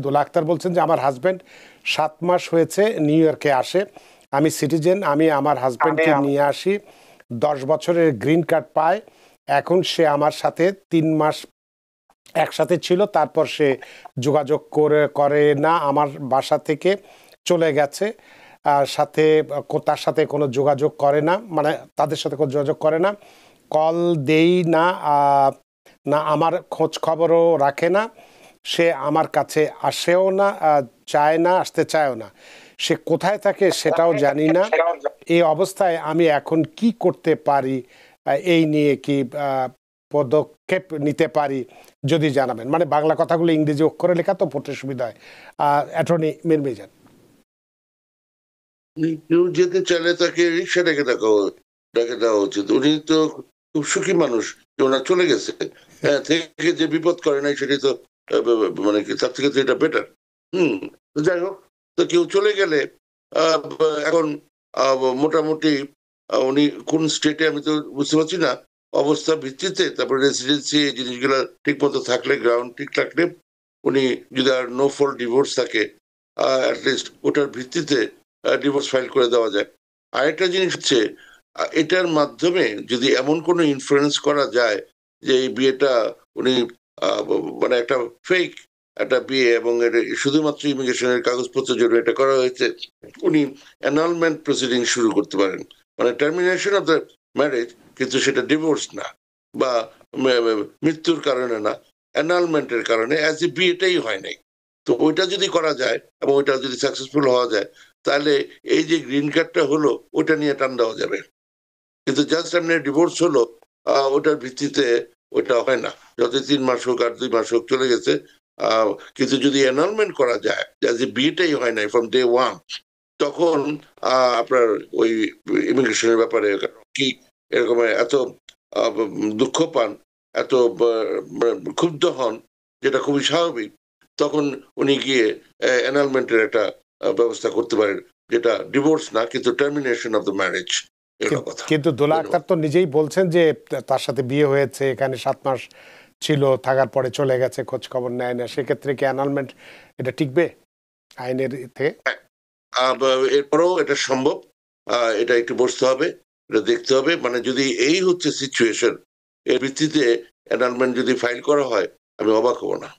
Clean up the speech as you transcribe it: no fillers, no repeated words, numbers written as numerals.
দোলা আক্তার বলছেন যে আমার হাজব্যান্ড 7 মাস হয়েছে নিউ ইয়র্কে আসে, আমি সিটিজেন, আমি আমার হাজব্যান্ডকে নিয়ে আসি, 10 বছরের গ্রিন কার্ড পায়, এখন সে আমার সাথে 3 মাস একসাথে ছিল, তারপর সে যোগাযোগ করে না, আমার বাসা থেকে চলে গেছে, সাথে তার সাথে কোনো যোগাযোগ করে না, মানে তাদের সাথে কোনো যোগাযোগ করে না, কল দেই না, না আমার খোঁজ খবরও রাখে না, সে আমার কাছে আসেও না, চায় না, আসতে চায়ও না, সে কোথায় থাকে সেটাও জানি না। এই অবস্থায় আমি এখন কি করতে পারি, এই নিয়ে কি পদক্ষেপ নিতে পারি যদি জানাবেন। মানে বাংলা কথাগুলো ইংরেজি অক্ষরে লেখা তো পড়তে সুবিধা হয়। অ্যাটর্নি মীর মিজান। কেউ যেতে চাইলে তাকে রিক্সা ডেকে দেওয়া উচিত। উনি তো খুব সুখী মানুষ, ওনার চলে গেছে, থেকে যে বিপদ করে নাই সেটাই তো মানে কি, তার থেকে তো এটা বেটার। যাই হোক, তো কেউ চলে গেলে এখন মোটামুটি উনি কোন স্টেটে আমি তো বুঝতে পারছি না, অবস্থা ভিত্তিতে তারপরে রেসিডেন্সি এই জিনিসগুলো ঠিক মতো থাকলে, গ্রাউন্ড ঠিক থাকলে, উনি যদি আর নো ফল ডিভোর্স থাকে অ্যাটলিস্ট ওটার ভিত্তিতে ডিভোর্স ফাইল করে দেওয়া যায়। আরেকটা জিনিস হচ্ছে, এটার মাধ্যমে যদি এমন কোনো ইনফ্লুয়েন্স করা যায় যে এই বিয়েটা উনি মানে একটা ফেক একটা বিয়ে এবং শুধুমাত্র ইমিগ্রেশনের কাগজপত্রের জন্য এটা করা হয়েছে, উনি অ্যানালমেন্ট প্রসিডিং শুরু করতে পারেন, মানে টার্মিনেশন অফ দ্য ম্যারেজ, কিন্তু সেটা ডিভোর্স না বা মৃত্যুর কারণে না, অ্যানালমেন্টের কারণে, অ্যাজ এ বিয়েটাই হয় নাই। তো ওইটা যদি করা যায় এবং ওইটা যদি সাকসেসফুল হওয়া যায়, তাহলে এই যে গ্রিন কার্ডটা হলো ওটা নিয়ে টান দেওয়া যাবে। কিন্তু জাস্ট এমনি ডিভোর্স হলো, ওটার ভিত্তিতে ওটা হয় না, যত 3 মাস হোক আর 2 মাস হোক চলে গেছে। কিন্তু যদি অ্যানালমেন্ট করা যায় যে বিয়েটাই হয় নাই ফ্রম ডে ওয়ান, তখন আপনার ওই ইমিগ্রেশনের ব্যাপারে কি এরকম এত দুঃখ পান, এত ক্ষুব্ধ হন, যেটা খুবই স্বাভাবিক, তখন উনি গিয়ে অ্যানালমেন্টের একটা ব্যবস্থা করতে পারেন, যেটা ডিভোর্স না কিন্তু টার্মিনেশন অফ দ্য ম্যারেজ। কিন্তু দোলা আক্তার তো নিজেই বলছেন যে তার সাথে বিয়ে হয়েছে, এখানে 7 মাস ছিল, থাকার পরে চলে গেছে, খোঁজ খবর নেয় না, সেক্ষেত্রে কি অ্যানালমেন্ট এটা টিকবে আইনের থেকে? এরপরেও এটা সম্ভব, এটা একটু বসতে হবে, এটা দেখতে হবে। মানে যদি এই হচ্ছে সিচুয়েশন, এর ভিত্তিতে অ্যানালমেন্ট যদি ফাইল করা হয়, আমি অবাক হব না।